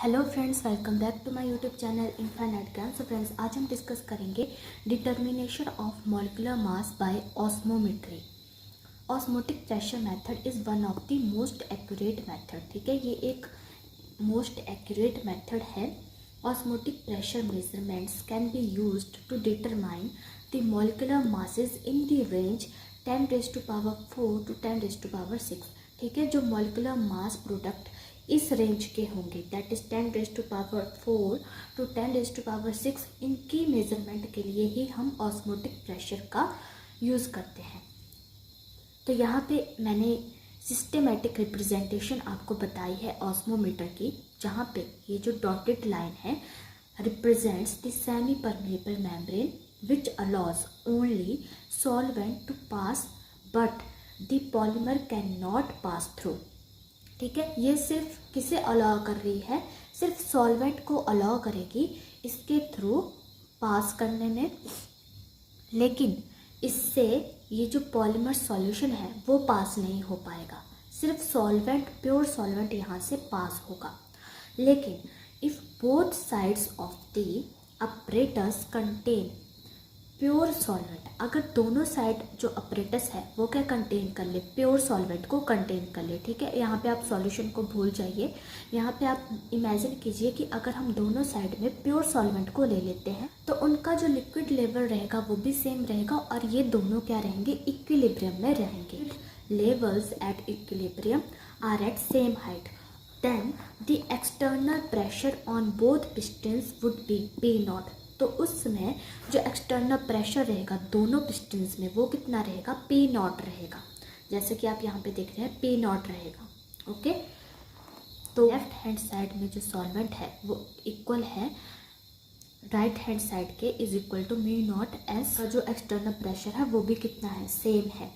Hello friends, welcome back to my YouTube channel infinite Gyan. So friends, आज हम discuss करेंगे determination of molecular mass by osmometry. Osmotic pressure method is one of the most accurate method. ठीक है, ये एक most accurate method है। Osmotic pressure measurements can be used to determine the molecular masses in the range 10⁴ to 10⁻⁶। ठीक है, जो molecular mass product इस range के होंगे, दैट इज 10⁴ to 10⁻⁶, इनकी मेजरमेंट के लिए ही हम ऑस्मोटिक प्रेशर का यूज़ करते हैं। तो यहाँ पे मैंने सिस्टेमेटिक रिप्रेजेंटेशन आपको बताई है ऑस्मोमीटर की, जहाँ पे ये जो डॉटेड लाइन है represents the semi permeable membrane which allows only solvent to pass but the polymer can not pass through. ठीक है, ये सिर्फ किसे अलाउ कर रही है, सिर्फ सॉल्वेंट को अलाउ करेगी इसके थ्रू पास करने में, लेकिन इससे ये जो पॉलीमर सॉल्यूशन है वो पास नहीं हो पाएगा। सिर्फ सॉल्वेंट, प्योर सॉल्वेंट यहाँ से पास होगा। लेकिन if both sides of the apparatus contain pure solvent, अगर दोनों साइड जो अपरेटस है वो क्या कंटेन कर ले, प्योर सॉल्वेंट को कंटेन कर ले। ठीक है, यहाँ पे आप सॉल्यूशन को भूल जाइए। यहाँ पे आप इमेजिन कीजिए कि अगर हम दोनों साइड में प्योर सॉल्वेंट को ले लेते हैं तो उनका जो लिक्विड लेवल रहेगा वो भी सेम रहेगा और ये दोनों क्या रहेंगे, इक्विलिब्रियम में रहेंगे। Levels at equilibrium are at same height, then the external pressure on both pistons would be P0। तो उस समय जो एक्सटर्नल प्रेशर रहेगा दोनों पिस्टन्स में वो कितना रहेगा, P0 रहेगा। जैसे कि आप यहाँ पे देख रहे हैं P0 रहेगा। ओके, तो लेफ्ट हैंड साइड में जो सॉल्वेंट है वो इक्वल है राइट हैंड साइड के, इज इक्वल टू μ0S का जो एक्सटर्नल प्रेशर है वो भी कितना है, सेम है।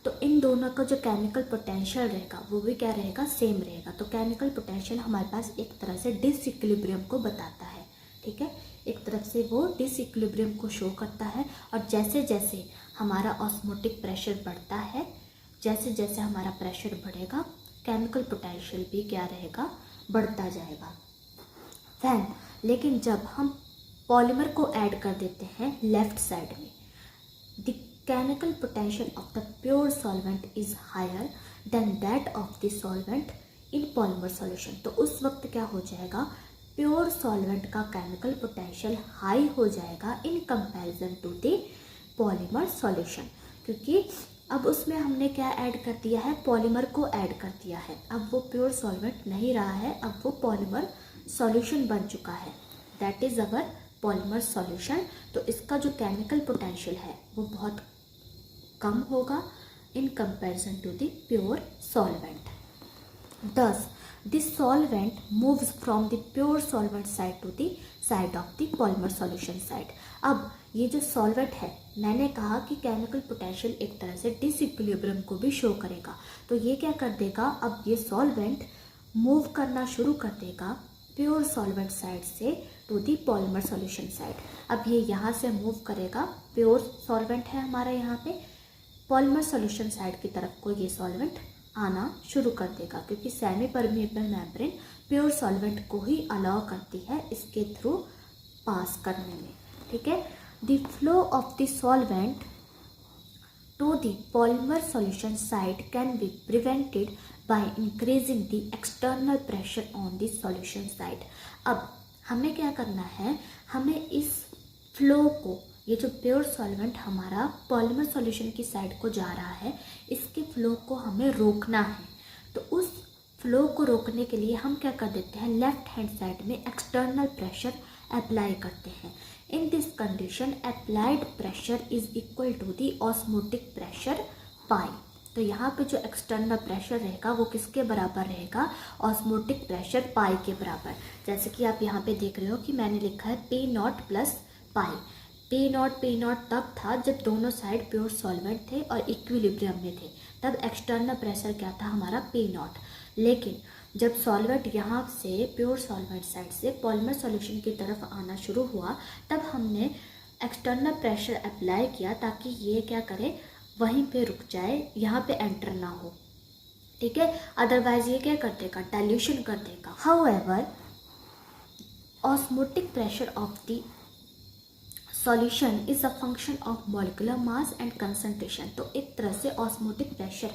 तो इन दोनों का जो केमिकल पोटेंशियल रहेगा वो भी क्या रहेगा, सेम रहेगा। तो केमिकल पोटेंशियल हमारे पास एक तरह से डिसइक्विलिब्रियम को बताता है। ठीक है, एक तरफ से वो डिसइक्विलिब्रियम को शो करता है और जैसे जैसे हमारा ऑस्मोटिक प्रेशर बढ़ता है, जैसे जैसे हमारा प्रेशर बढ़ेगा केमिकल पोटेंशियल भी क्या रहेगा, बढ़ता जाएगा। फैन, लेकिन जब हम पॉलीमर को ऐड कर देते हैं लेफ्ट साइड में, the chemical potential of the pure solvent is higher than that of the solvent in polymer solution. तो उस वक्त क्या हो जाएगा, प्योर सॉल्वेंट का केमिकल पोटेंशियल हाई हो जाएगा in comparison to the polymer solution, क्योंकि अब उसमें हमने क्या ऐड कर दिया है, पॉलीमर को ऐड कर दिया है। अब वो प्योर सॉल्वेंट नहीं रहा है, अब वो पॉलीमर सॉल्यूशन बन चुका है, that is our polymer solution. तो इसका जो केमिकल पोटेंशियल है वो बहुत कम होगा in comparison to the pure solvent. Thus, the solvent moves from the pure solvent side to the side of the polymer solution side। अब ये जो सॉल्वेंट है, मैंने कहा कि केमिकल पोटेंशियल एक तरह से डिसइक्विलिब्रियम को भी शो करेगा। तो ये क्या कर देगा, अब ये सॉल्वेंट मूव करना शुरू कर देगा प्योर सॉल्वेंट साइड से to the polymer solution side. अब ये यहाँ से मूव करेगा, प्योर सॉल्वेंट है हमारा यहाँ पे, पॉलीमर सॉल्यूशन साइड की तरफ को ये सॉल्वेंट आना शुरू कर देगा, क्योंकि semi permeable membrane pure solvent को ही अलाउ करती है इसके थ्रू पास करने में। ठीक है, the flow of the solvent to the polymer solution side can be prevented by increasing the external pressure on the solution side. अब हमें क्या करना है, हमें इस फ्लो को, ये जो प्योर सॉल्वेंट हमारा पॉलीमर सॉल्यूशन की साइड को जा रहा है, इसके फ्लो को हमें रोकना है। तो उस फ्लो को रोकने के लिए हम क्या कर देते हैं, लेफ्ट हैंड साइड में एक्सटर्नल प्रेशर अप्लाई करते हैं। In this condition applied pressure is equal to the osmotic pressure pi. तो यहाँ पे जो एक्सटर्नल प्रेशर रहेगा वो किसके बराबर रहेगा, ऑस्मोटिक प्रेशर पाई के बराबर। जैसे कि आप यहाँ पे देख रहे हो कि मैंने लिखा है P0 प्लस पाई। P0 तब था जब दोनों साइड प्योर सॉल्वेंट थे और इक्विलिब्रियम में थे, तब एक्सटर्नल प्रेशर क्या था हमारा, P0। लेकिन जब सॉल्वेंट यहाँ से प्योर सॉल्वेंट साइड से पॉलीमर सॉल्यूशन की तरफ आना शुरू हुआ, तब हमने एक्सटर्नल प्रेशर अप्लाई किया ताकि ये क्या करे, वहीं पे रुक जाए, यहाँ पे एंटर ना हो। ठीक है, अदरवाइज ये क्या कर देगा, डाइल्यूशन कर देगा। However osmotic pressure of the solution is a function of molecular mass and concentration. तो एक तरह से osmotic pressure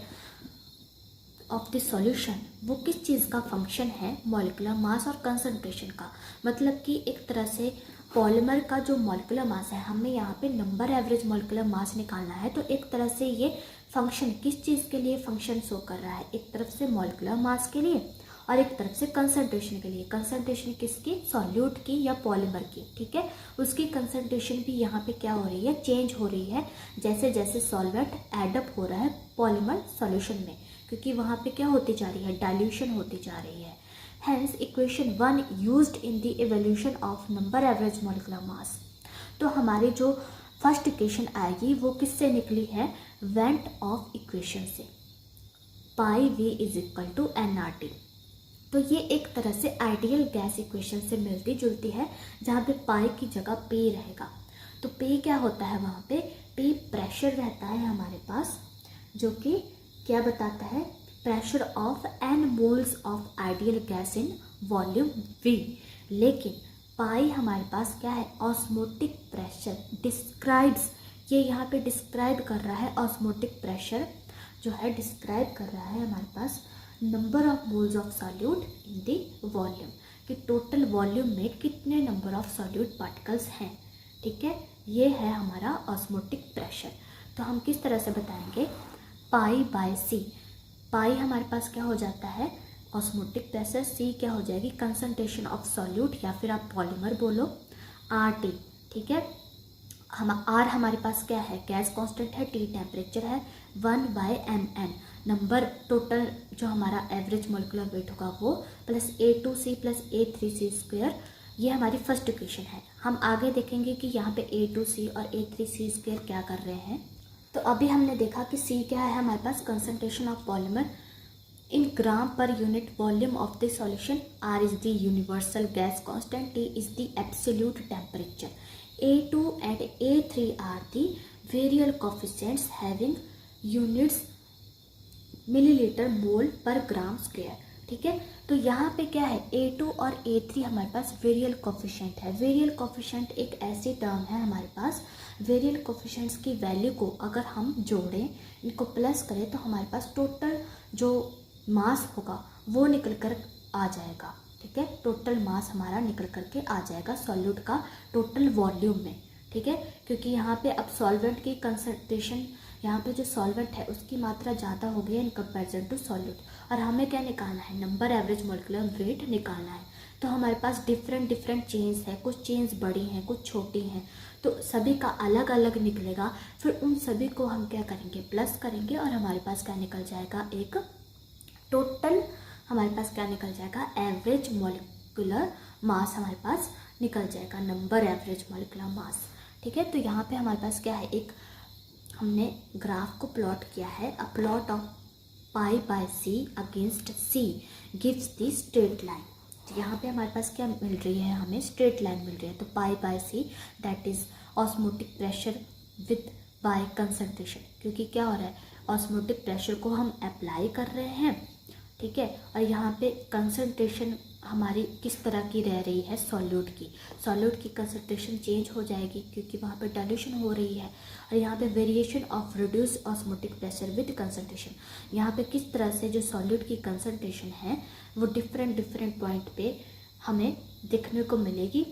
of the solution वो किस चीज़ का फंक्शन है, मॉलिक्यूलर मास और कंसंट्रेशन का। मतलब कि एक तरह से पॉलीमर का जो मॉलिक्यूलर मास है, हमें यहाँ पे नंबर एवरेज मॉलिक्यूलर मास निकालना है। तो एक तरह से ये फंक्शन किस चीज़ के लिए फंक्शन शो कर रहा है, एक तरफ से मॉलिक्यूलर मास के लिए और एक तरफ से कंसंट्रेशन के लिए। कंसंट्रेशन किसकी, सॉल्यूट की या पॉलीमर की, ठीक है। उसकी कंसंट्रेशन भी यहाँ पे क्या हो रही है, चेंज हो रही है जैसे जैसे सॉल्वेंट एडअप हो रहा है पॉलीमर सॉल्यूशन में, क्योंकि वहाँ पे क्या होती जा रही है, डाइल्यूशन होती जा रही है। Hence equation 1 used in the evaluation of number average molecular mass। तो हमारी जो फर्स्ट इक्वेशन आएगी वो किससे निकली है, वेंट ऑफ इक्वेशन से, pi V is equal to NRT। तो ये एक तरह से आइडियल गैस इक्वेशन से मिलती जुलती है, जहाँ पे पाई की जगह पे रहेगा। तो पे क्या होता है वहाँ पे प्रेशर रहता है हमारे पास, जो कि क्या बताता है, pressure of n moles of ideal gas in volume v। लेकिन पाई हमारे पास क्या है, ऑस्मोटिक प्रेशर डिस्क्राइब्स, ये यहाँ पे डिस्क्राइब कर रहा है, ऑस्मोटिक प्रेशर जो है डिस्क्राइब कर रहा है हमारे पास number of moles of solute in the volume, कि टोटल वॉल्यूम में कितने नंबर ऑफ सॉल्यूट पार्टिकल्स हैं, ठीक है। ये है हमारा ऑस्मोटिक प्रेशर। तो हम किस तरह से बताएंगे, पाई बाय सी। पाई हमारे पास क्या हो जाता है, ऑस्मोटिक प्रेशर, सी क्या हो जाएगी, कंसंट्रेशन ऑफ सॉल्यूट या फिर आप पॉलीमर बोलो, RT, ठीक है। हम आर हमारे पास क्या है, गैस कांस्टेंट है, T टेम्परेचर है, 1/mn नंबर टोटल जो हमारा एवरेज मोलिकुलर वेट होगा वो, plus A2C plus A3C square. ये हमारी फर्स्ट इक्वेशन है। हम आगे देखेंगे कि यहाँ पे A2C और A3C स्क्वायर क्या कर रहे हैं। तो अभी हमने देखा कि C क्या है हमारे पास, concentration of polymer in gram per unit volume of the solution, R is the universal gas constant, T is the absolute temperature, A2 and A3 are the variable coefficients having units millilitre mole per gram square, ठीक है। तो यहाँ पे क्या है, A2 और A3 हमारे पास वेरियल coefficient है। वेरियल कोफिशिएंट एक ऐसी टर्म है हमारे पास, वेरियल कोफिशिएंट्स की वैल्यू को अगर हम जोड़ें, इनको प्लस करें, तो हमारे पास टोटल जो मास होगा वो निकल कर आ जाएगा, ठीक है। टोटल मास हमारा निकल करके आ जाएगा सॉल्यूट का टोटल वॉल्यूम में, ठीक है। क्योंकि यहाँ पे अब सॉल्वेंट की कंसंट्रेशन, यहाँ पे जो सॉल्वेंट है उसकी मात्रा ज़्यादा हो गई है इन कंपैरिजन टू सॉल्यूट, और हमें क्या निकालना है, नंबर एवरेज मोलिकुलर वेट निकालना है। तो हमारे पास डिफरेंट डिफरेंट चेन्स है, कुछ चेन्स बड़ी हैं कुछ छोटी हैं, तो सभी का अलग अलग निकलेगा। फिर उन सभी को हम क्या करेंगे, प्लस करेंगे, और हमारे पास क्या निकल जाएगा, एक टोटल हमारे पास क्या निकल जाएगा, एवरेज मॉलिक्यूलर मास हमारे पास निकल जाएगा, नंबर एवरेज मॉलिक्यूलर मास, ठीक है। तो यहाँ पे हमारे पास क्या है, एक हमने ग्राफ को प्लॉट किया है, a plot of pi by C against C gives the straight line. तो यहाँ पे हमारे पास क्या मिल रही है, हमें स्ट्रेट लाइन मिल रही है। तो pi by C that is osmotic pressure with by concentration, क्योंकि क्या हो रहा है, ऑस्मोटिक प्रेशर को हम अप्लाई कर रहे हैं, ठीक है। और यहाँ पे कंसंट्रेशन हमारी किस तरह की रह रही है, सॉल्यूट की कंसंट्रेशन चेंज हो जाएगी क्योंकि वहाँ पे डाइल्यूशन हो रही है। और यहाँ पे variation of reduce osmotic pressure with concentration, यहाँ पे किस तरह से जो सॉल्यूट की कंसंट्रेशन है वो डिफरेंट पॉइंट पे हमें देखने को मिलेगी।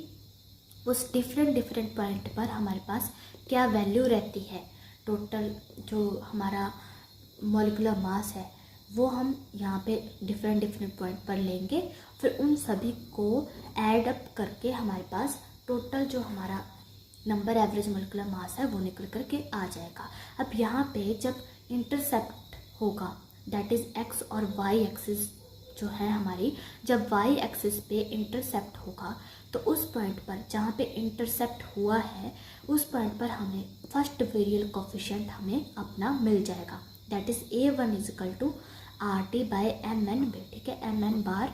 उस डिफरेंट पॉइंट पर हमारे पास क्या वैल्यू रहती है, टोटल जो हमारा मॉलिक्यूलर मास है वो हम यहाँ पे डिफरेंट पॉइंट पर लेंगे। फिर उन सभी को ऐड अप करके हमारे पास टोटल जो हमारा नंबर एवरेज मॉलिक्यूलर मास है वो निकल करके आ जाएगा। अब यहाँ पे जब इंटरसेप्ट होगा, दैट इज़ एक्स और वाई एक्सिस जो है हमारी, जब वाई एक्सिस पे इंटरसेप्ट होगा तो उस पॉइंट पर जहाँ पे इंटरसेप्ट हुआ है उस पॉइंट पर हमें फर्स्ट वेरियल कोफिशिएंट हमें अपना मिल जाएगा, that is A1 is equal to RT by MN बे, ठीक है, MN बार।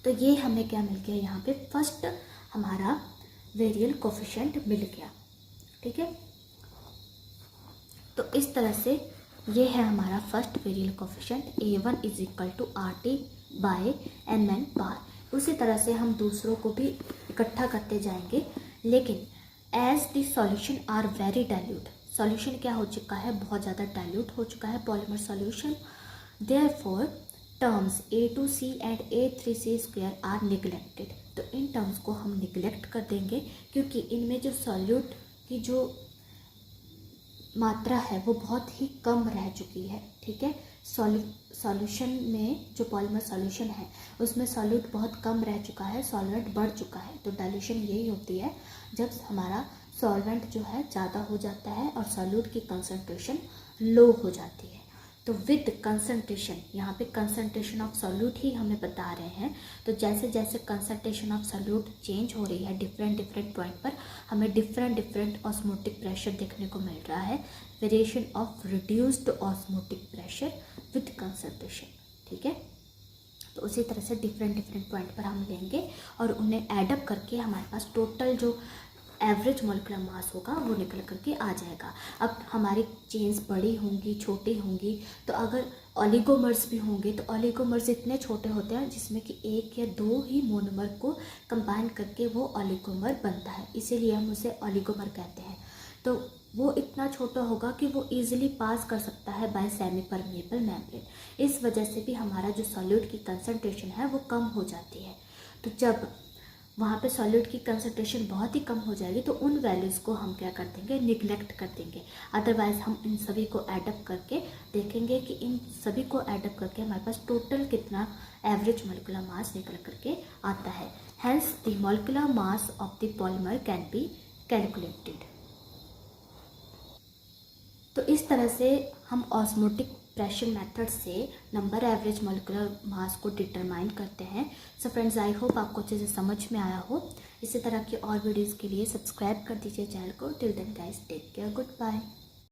तो ये हमें क्या मिल गया, यहाँ पे फर्स्ट हमारा वेरियल कोफिशिएंट मिल गया, ठीक है। तो इस तरह से ये है हमारा first virial coefficient, A1 is equal to RT by MN bar. उसी तरह से हम दूसरों को भी इकट्ठा करते जाएंगे, लेकिन as the solution are very dilute, solution क्या हो चुका है, बहुत ज़्यादा डाइल्यूट हो चुका है polymer solution, therefore terms A2C and A3C² are neglected. तो इन टर्म्स को हम निगलेक्ट कर देंगे क्योंकि इनमें जो सॉल्यूट की जो मात्रा है वो बहुत ही कम रह चुकी है। ठीक है, सॉल्यूशन में जो पॉलीमर सॉल्यूशन है उसमें सॉल्यूट बहुत कम रह चुका है, सॉल्वेंट बढ़ चुका है। तो डाइल्यूशन यही होती है जब हमारा सॉल्वेंट जो है ज़्यादा हो जाता है और सॉल्यूट की कंसंट्रेशन लो हो जाती है। तो विद कंसंट्रेशन, यहाँ पे कंसंट्रेशन ऑफ सॉल्यूट ही हमें बता रहे हैं। तो जैसे जैसे कंसंट्रेशन ऑफ सॉल्यूट चेंज हो रही है डिफरेंट पॉइंट पर, हमें डिफरेंट ऑस्मोटिक प्रेशर देखने को मिल रहा है, variation of reduced osmotic pressure with concentration. ठीक है, तो उसी तरह से डिफरेंट पॉइंट पर हम लेंगे और उन्हें एडअप करके हमारे पास टोटल जो एवरेज मॉलिक्यूलर मास होगा वो निकल करके आ जाएगा। अब हमारी चेन्स बड़ी होंगी छोटी होंगी, तो अगर ऑलिगोमर्स भी होंगे तो ऑलिगोमर्स इतने छोटे होते हैं जिसमें कि एक या दो ही मोनोमर को कंबाइन करके वो ऑलिगोमर बनता है, इसीलिए हम उसे ऑलिगोमर कहते हैं। तो वो इतना छोटा होगा कि वो ईजिली पास कर सकता है बाय सेमी परमेबल मेम्ब्रेन। इस वजह से भी हमारा जो सॉल्यूट की कंसंट्रेशन है वो कम हो जाती है। तो जब वहाँ पे सॉल्यूट की कंसंट्रेशन बहुत ही कम हो जाएगी तो उन वैल्यूज़ को हम क्या कर देंगे, निगलेक्ट कर देंगे। अदरवाइज़ हम इन सभी को एडअप करके देखेंगे कि इन सभी को एडअप करके हमारे पास टोटल कितना एवरेज मॉलिक्यूलर मास निकल करके आता है। Hence the molecular mass of the polymer can be calculated. तो इस तरह से हम ऑस्मोटिक प्रेशर मेथड से नंबर एवरेज मॉलिक्यूलर मास को डिटरमाइन करते हैं। सो फ्रेंड्स, आई होप आपको अच्छे से समझ में आया हो। इसी तरह की और वीडियोज़ के लिए सब्सक्राइब कर दीजिए चैनल को। Till then guys, take care, good bye.